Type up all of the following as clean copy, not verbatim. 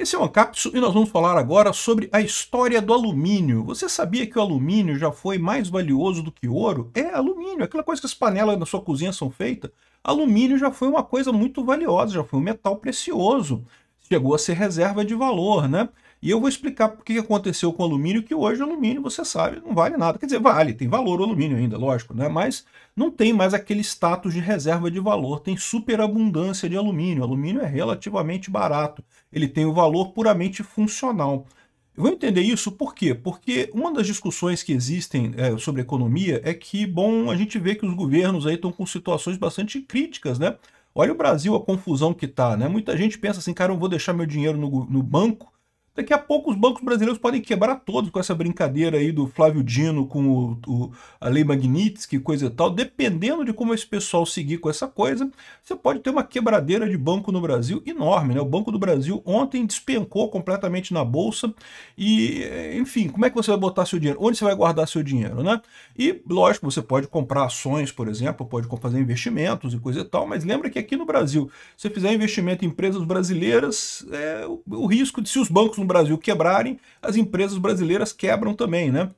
Esse é o Ancapsu e nós vamos falar agora sobre a história do alumínio. Você sabia que o alumínio já foi mais valioso do que ouro? É, alumínio, aquela coisa que as panelas na sua cozinha são feitas. Alumínio já foi uma coisa muito valiosa, já foi um metal precioso. Chegou a ser reserva de valor, né? E eu vou explicar por que aconteceu com o alumínio, que hoje o alumínio, você sabe, não vale nada. Quer dizer, vale, tem valor o alumínio ainda, lógico, né? Mas não tem mais aquele status de reserva de valor, tem superabundância de alumínio. O alumínio é relativamente barato, ele tem o valor puramente funcional. Eu vou entender isso por quê? Porque uma das discussões que existem sobre economia é que, bom, a gente vê que os governos aí estão com situações bastante críticas, né? Olha o Brasil, a confusão que está, né? Muita gente pensa assim, cara, eu vou deixar meu dinheiro no banco. Daqui a pouco os bancos brasileiros podem quebrar todos com essa brincadeira aí do Flávio Dino com a Lei Magnitsky, coisa e tal. Dependendo de como esse pessoal seguir com essa coisa, você pode ter uma quebradeira de banco no Brasil enorme, né? O Banco do Brasil ontem despencou completamente na Bolsa e, enfim, como é que você vai botar seu dinheiro? Onde você vai guardar seu dinheiro, né? E, lógico, você pode comprar ações, por exemplo, pode fazer investimentos e coisa e tal, mas lembra que aqui no Brasil, se você fizer investimento em empresas brasileiras, o risco de, se os bancos no Brasil quebrarem, as empresas brasileiras quebram também, né?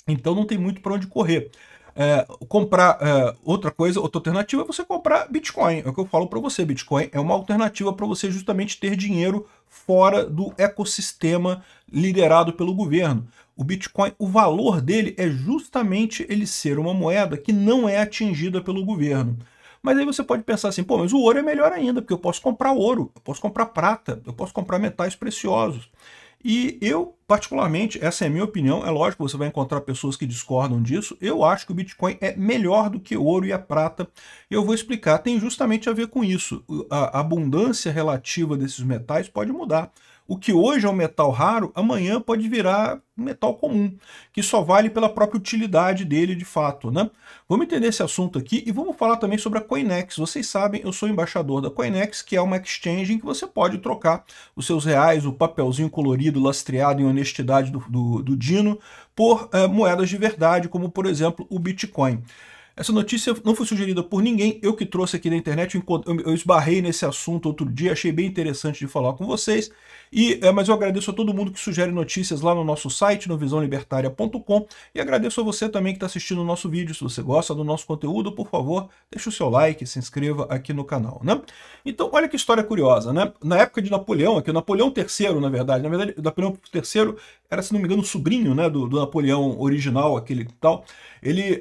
Então não tem muito para onde correr. Outra alternativa é você comprar Bitcoin. É o que eu falo para você, Bitcoin é uma alternativa para você justamente ter dinheiro fora do ecossistema liderado pelo governo. O Bitcoin, o valor dele é justamente ele ser uma moeda que não é atingida pelo governo. Mas aí você pode pensar assim, pô, mas o ouro é melhor ainda, porque eu posso comprar ouro, eu posso comprar prata, eu posso comprar metais preciosos. E eu, particularmente, essa é a minha opinião, é lógico que você vai encontrar pessoas que discordam disso, eu acho que o Bitcoin é melhor do que o ouro e a prata. Eu vou explicar, tem justamente a ver com isso. A abundância relativa desses metais pode mudar. O que hoje é um metal raro, amanhã pode virar um metal comum, que só vale pela própria utilidade dele de fato, né? Vamos entender esse assunto aqui e vamos falar também sobre a Coinex. Vocês sabem, eu sou embaixador da Coinex, que é uma exchange em que você pode trocar os seus reais, o papelzinho colorido, lastreado em honestidade do Dino, por moedas de verdade, como por exemplo o Bitcoin. Essa notícia não foi sugerida por ninguém, eu que trouxe aqui na internet, eu esbarrei nesse assunto outro dia, achei bem interessante de falar com vocês, mas eu agradeço a todo mundo que sugere notícias lá no nosso site, no visãolibertaria.com, e agradeço a você também que está assistindo o nosso vídeo. Se você gosta do nosso conteúdo, por favor, deixe o seu like, se inscreva aqui no canal, né? Então, olha que história curiosa, né? Na época de Napoleão, aqui, Napoleão III, na verdade, Napoleão III era, se não me engano, o sobrinho, né, do Napoleão original, aquele tal. Ele,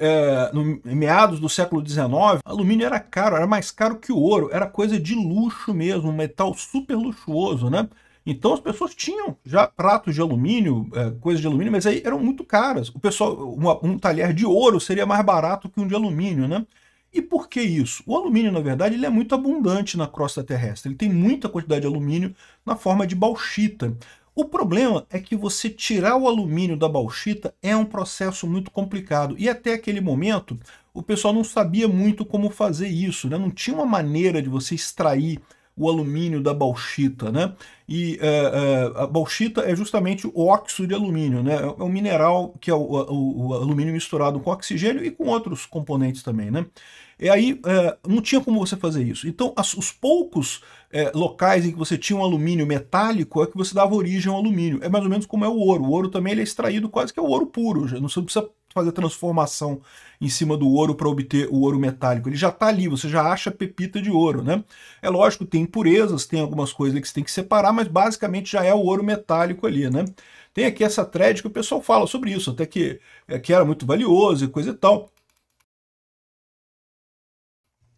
em meados do século XIX, alumínio era caro, era mais caro que o ouro, era coisa de luxo mesmo, um metal super luxuoso, né? Então as pessoas tinham já pratos de alumínio, coisas de alumínio, mas aí eram muito caras. O pessoal, um talher de ouro seria mais barato que um de alumínio, né? E por que isso? O alumínio, na verdade, ele é muito abundante na crosta terrestre. Ele tem muita quantidade de alumínio na forma de bauxita. O problema é que você tirar o alumínio da bauxita é um processo muito complicado. E até aquele momento, o pessoal não sabia muito como fazer isso, né? Não tinha uma maneira de você extrair o alumínio da bauxita, né? E a bauxita é justamente o óxido de alumínio, né? É um mineral que é o alumínio misturado com oxigênio e com outros componentes também, né? E aí não tinha como você fazer isso. Então, os poucos locais em que você tinha um alumínio metálico é que você dava origem ao alumínio. É mais ou menos como é o ouro. O ouro também ele é extraído quase que é o ouro puro. Não precisa fazer transformação em cima do ouro para obter o ouro metálico. Ele já está ali, você já acha pepita de ouro, né? É lógico, tem impurezas, tem algumas coisas que você tem que separar, mas basicamente já é o ouro metálico ali, né? Tem aqui essa thread que o pessoal fala sobre isso, até que era muito valioso e coisa e tal.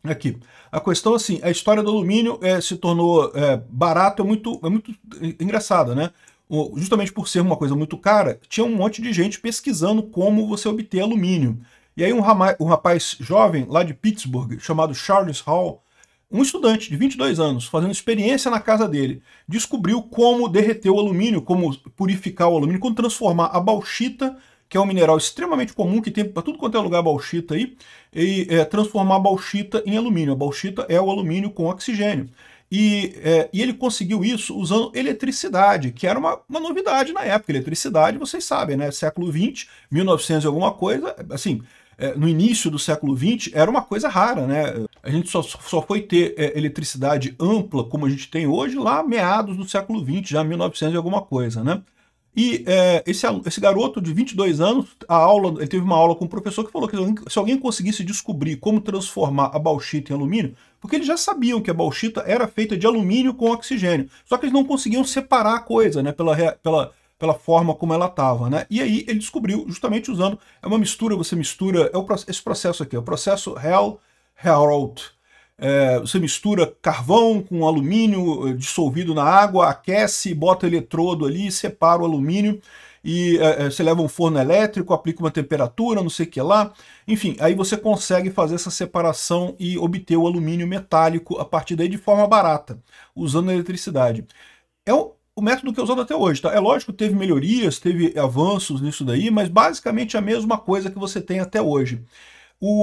Aqui, a questão assim, a história do alumínio se tornou barato, é muito engraçada, né? Justamente por ser uma coisa muito cara, tinha um monte de gente pesquisando como você obter alumínio. E aí um rapaz jovem lá de Pittsburgh, chamado Charles Hall, um estudante de 22 anos, fazendo experiência na casa dele, descobriu como derreter o alumínio, como purificar o alumínio, como transformar a bauxita, que é um mineral extremamente comum, que tem para tudo quanto é lugar bauxita aí, e transformar a bauxita em alumínio. A bauxita é o alumínio com oxigênio. E ele conseguiu isso usando eletricidade, que era uma novidade na época. Eletricidade, vocês sabem, né? Século XX, 1900 e alguma coisa, assim, no início do século XX, era uma coisa rara, né? A gente só foi ter eletricidade ampla como a gente tem hoje lá meados do século XX, já 1900 e alguma coisa, né? E esse garoto de 22 anos, ele teve uma aula com um professor que falou que se alguém conseguisse descobrir como transformar a bauxita em alumínio, porque eles já sabiam que a bauxita era feita de alumínio com oxigênio, só que eles não conseguiam separar a coisa, né, pela forma como ela estava, né? E aí ele descobriu, justamente usando, uma mistura, você mistura, esse processo aqui, é o processo Heroult. Você mistura carvão com alumínio dissolvido na água, aquece, bota eletrodo ali, separa o alumínio, e você leva um forno elétrico, aplica uma temperatura, não sei o que lá, enfim, aí você consegue fazer essa separação e obter o alumínio metálico a partir daí de forma barata, usando a eletricidade. É o método que é usado até hoje, tá? É lógico que teve melhorias, teve avanços nisso daí, mas basicamente a mesma coisa que você tem até hoje.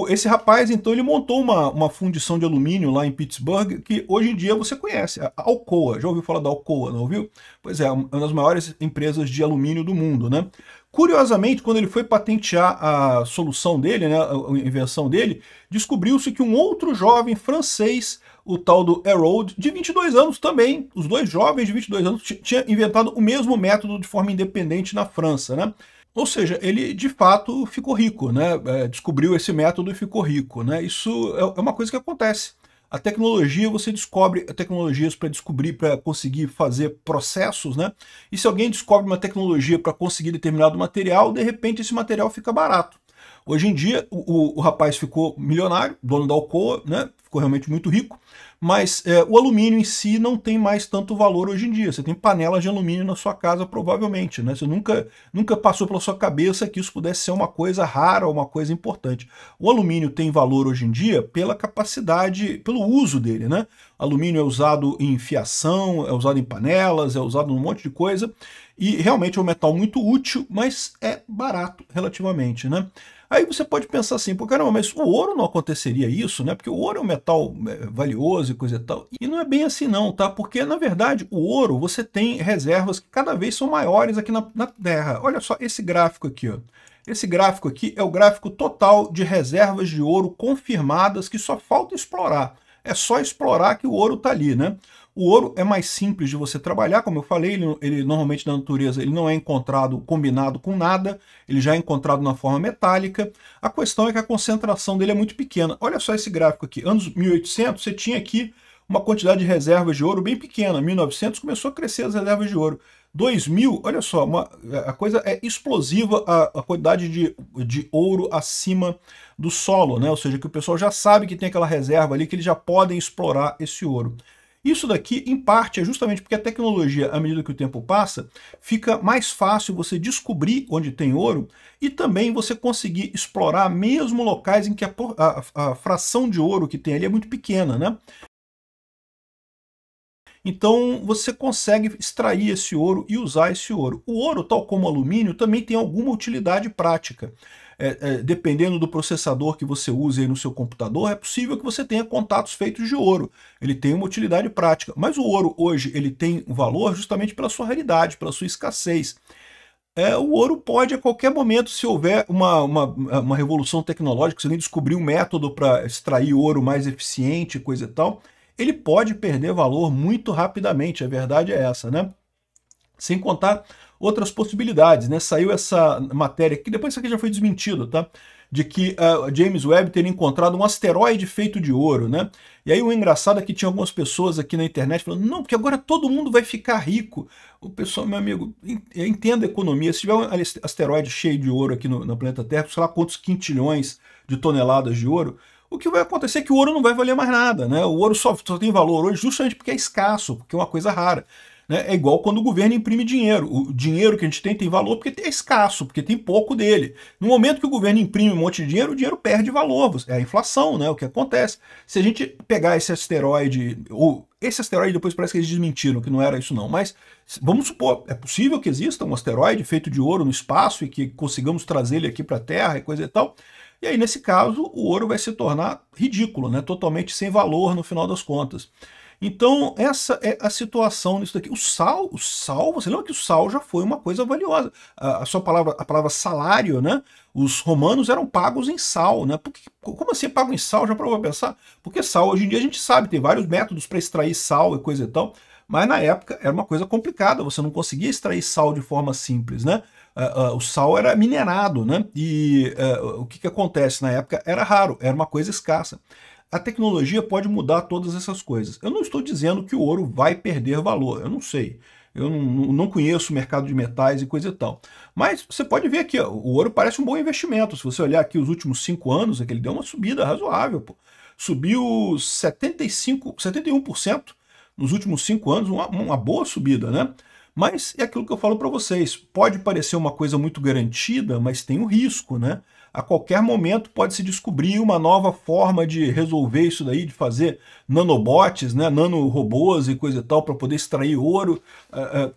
Esse rapaz, então, ele montou uma fundição de alumínio lá em Pittsburgh, que hoje em dia você conhece, a Alcoa. Já ouviu falar da Alcoa, não ouviu? Pois é, uma das maiores empresas de alumínio do mundo, né? Curiosamente, quando ele foi patentear a solução dele, né, a invenção dele, descobriu-se que um outro jovem francês, o tal do Heroult, de 22 anos também, os dois jovens de 22 anos, tinha inventado o mesmo método de forma independente na França, né? Ou seja, ele de fato ficou rico, né? Descobriu esse método e ficou rico, né? Isso é uma coisa que acontece. A tecnologia, você descobre tecnologias para descobrir, para conseguir fazer processos, né? E se alguém descobre uma tecnologia para conseguir determinado material, de repente esse material fica barato. Hoje em dia, o rapaz ficou milionário, dono da Alcoa, né? Ficou realmente muito rico, mas o alumínio em si não tem mais tanto valor hoje em dia. Você tem panelas de alumínio na sua casa, provavelmente, né? Você nunca passou pela sua cabeça que isso pudesse ser uma coisa rara ou uma coisa importante. O alumínio tem valor hoje em dia pela capacidade, pelo uso dele, né? Alumínio é usado em fiação, é usado em panelas, é usado em um monte de coisa, e realmente é um metal muito útil, mas é barato relativamente, né? Aí você pode pensar assim, pô, caramba, mas o ouro não aconteceria isso, né? Porque o ouro é um metal valioso e coisa e tal. E não é bem assim não, tá? Porque, na verdade, o ouro, você tem reservas que cada vez são maiores aqui na Terra. Olha só esse gráfico aqui, ó. Esse gráfico aqui é o gráfico total de reservas de ouro confirmadas que só falta explorar. É só explorar que o ouro está ali, né? O ouro é mais simples de você trabalhar, como eu falei, ele normalmente na natureza ele não é encontrado combinado com nada, ele já é encontrado na forma metálica. A questão é que a concentração dele é muito pequena. Olha só esse gráfico aqui, anos 1800 você tinha aqui uma quantidade de reservas de ouro bem pequena, 1900 começou a crescer as reservas de ouro. 2000, olha só, a coisa é explosiva, a quantidade de ouro acima do solo, né? Ou seja, que o pessoal já sabe que tem aquela reserva ali, que eles já podem explorar esse ouro. Isso daqui, em parte, é justamente porque a tecnologia, à medida que o tempo passa, fica mais fácil você descobrir onde tem ouro e também você conseguir explorar mesmo locais em que a fração de ouro que tem ali é muito pequena, né? Então você consegue extrair esse ouro e usar esse ouro. O ouro, tal como o alumínio, também tem alguma utilidade prática. Dependendo do processador que você use aí no seu computador, é possível que você tenha contatos feitos de ouro. Ele tem uma utilidade prática. Mas o ouro hoje ele tem um valor justamente pela sua raridade, pela sua escassez. O ouro pode, a qualquer momento, se houver uma revolução tecnológica, se nem descobrir um método para extrair ouro mais eficiente, coisa e tal, ele pode perder valor muito rapidamente, a verdade é essa, né? Sem contar outras possibilidades, né? Saiu essa matéria, que depois isso aqui já foi desmentido, tá? De que James Webb teria encontrado um asteroide feito de ouro, né? E aí o engraçado é que tinha algumas pessoas aqui na internet falando, não, porque agora todo mundo vai ficar rico. O pessoal, meu amigo, entenda a economia. Se tiver um asteroide cheio de ouro aqui no planeta Terra, sei lá quantos quintilhões de toneladas de ouro, o que vai acontecer é que o ouro não vai valer mais nada, né? O ouro só tem valor hoje justamente porque é escasso, porque é uma coisa rara. É igual quando o governo imprime dinheiro. O dinheiro que a gente tem valor porque é escasso, porque tem pouco dele. No momento que o governo imprime um monte de dinheiro, o dinheiro perde valor. É a inflação, né? O que acontece. Se a gente pegar esse asteroide, ou esse asteroide depois parece que eles desmentiram, que não era isso não, mas vamos supor, é possível que exista um asteroide feito de ouro no espaço e que consigamos trazer ele aqui para a Terra e coisa e tal. E aí, nesse caso, o ouro vai se tornar ridículo, né? Totalmente sem valor no final das contas. Então, essa é a situação nisso daqui. O sal, você lembra que o sal já foi uma coisa valiosa. A palavra salário, né? Os romanos eram pagos em sal, né? Como assim pago em sal? Já parou pra pensar? Porque sal, hoje em dia a gente sabe, tem vários métodos para extrair sal e coisa e tal, mas na época era uma coisa complicada, você não conseguia extrair sal de forma simples, né? O sal era minerado, né? E o que acontece na época era raro, era uma coisa escassa. A tecnologia pode mudar todas essas coisas. Eu não estou dizendo que o ouro vai perder valor, eu não sei. Eu não conheço o mercado de metais e coisa e tal. Mas você pode ver aqui, ó, o ouro parece um bom investimento. Se você olhar aqui os últimos 5 anos, é que ele deu uma subida razoável. Pô. Subiu 71% nos últimos 5 anos, uma boa subida, né? Mas é aquilo que eu falo para vocês, pode parecer uma coisa muito garantida, mas tem um risco, né? A qualquer momento pode se descobrir uma nova forma de resolver isso daí, de fazer nanobots, né, nanorobôs e coisa e tal, para poder extrair ouro. A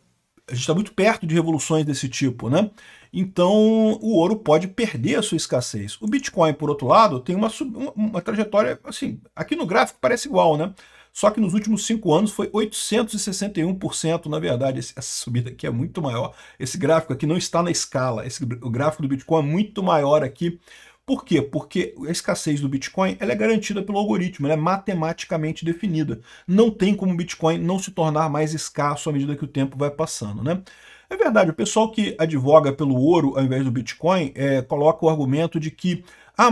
gente está muito perto de revoluções desse tipo, né? Então o ouro pode perder a sua escassez. O Bitcoin, por outro lado, tem uma trajetória, assim, aqui no gráfico parece igual, né? Só que nos últimos 5 anos foi 861%, na verdade, essa subida aqui é muito maior. Esse gráfico aqui não está na escala, o gráfico do Bitcoin é muito maior aqui. Por quê? Porque a escassez do Bitcoin ela é garantida pelo algoritmo, ela é matematicamente definida. Não tem como o Bitcoin não se tornar mais escasso à medida que o tempo vai passando, né? É verdade, o pessoal que advoga pelo ouro ao invés do Bitcoin coloca o argumento de que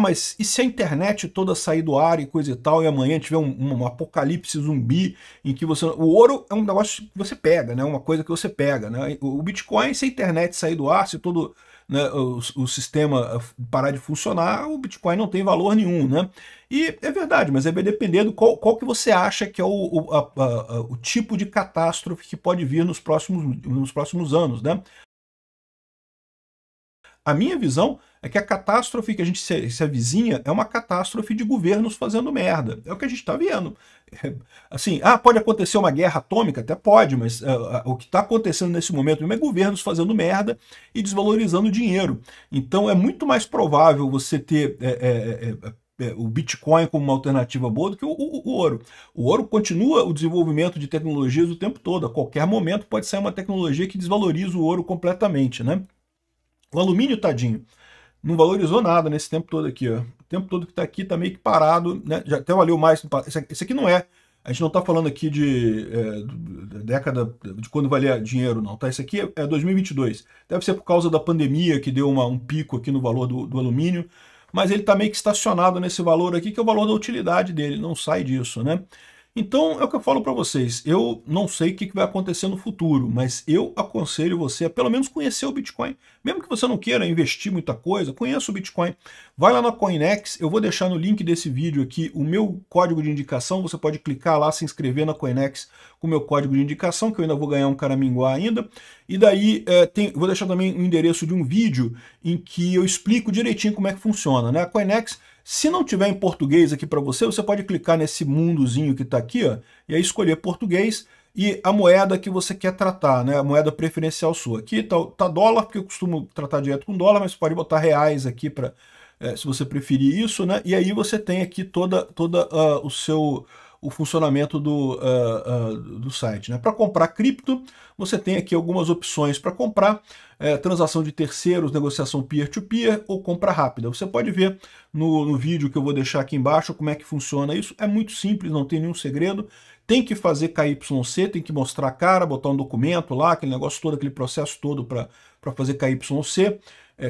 mas e se a internet toda sair do ar e coisa e tal, e amanhã tiver um apocalipse zumbi em que você... O ouro é um negócio que você pega, né? Uma coisa que você pega, né? O Bitcoin, se a internet sair do ar, se todo, né, o sistema parar de funcionar, o Bitcoin não tem valor nenhum, né? E é verdade, mas vai depender do qual que você acha que é o tipo de catástrofe que pode vir nos próximos anos, né? A minha visão é que a catástrofe que a gente se avizinha é uma catástrofe de governos fazendo merda. É o que a gente está vendo. Assim, pode acontecer uma guerra atômica? Até pode, mas o que está acontecendo nesse momento é governos fazendo merda e desvalorizando o dinheiro. Então é muito mais provável você ter o Bitcoin como uma alternativa boa do que o ouro. O ouro continua o desenvolvimento de tecnologias o tempo todo. A qualquer momento pode sair uma tecnologia que desvaloriza o ouro completamente, né? O alumínio, tadinho, não valorizou nada nesse tempo todo aqui, ó. O tempo todo que está aqui está meio que parado, né? Já até valeu mais. Esse aqui não é. A gente não está falando aqui de década de quando valia dinheiro, não. Tá? Esse aqui é 2022. Deve ser por causa da pandemia que deu um pico aqui no valor do alumínio. Mas ele está meio que estacionado nesse valor aqui, que é o valor da utilidade dele. Não sai disso, né? Então, é o que eu falo para vocês. Eu não sei o que vai acontecer no futuro, mas eu aconselho você a pelo menos conhecer o Bitcoin. Mesmo que você não queira investir muita coisa, conheça o Bitcoin. Vai lá na Coinex, eu vou deixar no link desse vídeo aqui o meu código de indicação. Você pode clicar lá, se inscrever na Coinex com o meu código de indicação, que eu ainda vou ganhar um caraminguá ainda. E daí, vou deixar também o endereço de um vídeo em que eu explico direitinho como é que funciona, né? A Coinex, se não tiver em português aqui para você, você pode clicar nesse mundozinho que está aqui, ó, e aí escolher português e a moeda que você quer tratar, né, a moeda preferencial sua. Aqui tá dólar, porque eu costumo tratar direto com dólar, mas você pode botar reais aqui para se você preferir isso, né? E aí você tem aqui toda o funcionamento do site, né? Para comprar cripto, você tem aqui algumas opções para comprar, transação de terceiros, negociação peer-to-peer ou compra rápida. Você pode ver no vídeo que eu vou deixar aqui embaixo como é que funciona isso. É muito simples, não tem nenhum segredo. Tem que fazer KYC, tem que mostrar a cara, botar um documento lá, aquele negócio todo, aquele processo todo para fazer KYC.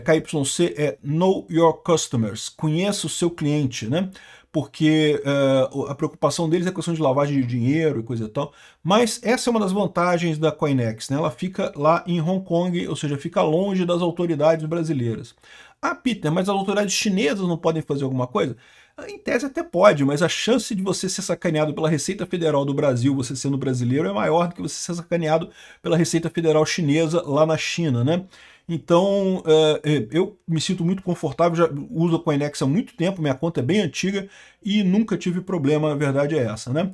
KYC é Know Your Customers, conheça o seu cliente, né? Porque a preocupação deles é a questão de lavagem de dinheiro e coisa e tal. Mas essa é uma das vantagens da Coinex, né? Ela fica lá em Hong Kong, ou seja, fica longe das autoridades brasileiras. Peter, mas as autoridades chinesas não podem fazer alguma coisa? Em tese até pode, mas a chance de você ser sacaneado pela Receita Federal do Brasil, você sendo brasileiro, é maior do que você ser sacaneado pela Receita Federal chinesa lá na China, né? Então, eu me sinto muito confortável, já uso a Coinex há muito tempo, minha conta é bem antiga e nunca tive problema, a verdade é essa, né?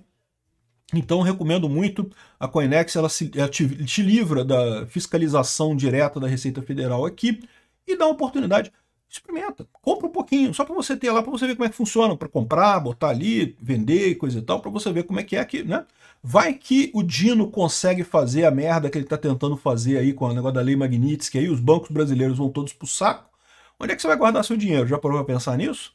Então, recomendo muito a Coinex, ela te livra da fiscalização direta da Receita Federal aqui e dá uma oportunidade. experimenta, compra um pouquinho, só para você ter lá, para você ver como é que funciona, para comprar, botar ali, vender e coisa e tal, para você ver como é que, né? Vai que o Dino consegue fazer a merda que ele está tentando fazer aí com o negócio da Lei Magnitsky, aí os bancos brasileiros vão todos pro saco. Onde é que você vai guardar seu dinheiro? Já parou para pensar nisso?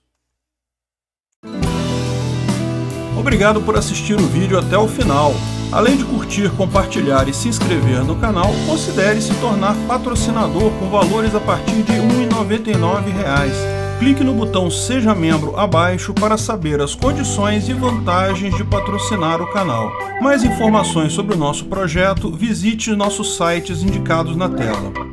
Obrigado por assistir o vídeo até o final. Além de curtir, compartilhar e se inscrever no canal, considere se tornar patrocinador com valores a partir de R$ 1,99. Clique no botão Seja Membro abaixo para saber as condições e vantagens de patrocinar o canal. Mais informações sobre o nosso projeto, visite nossos sites indicados na tela.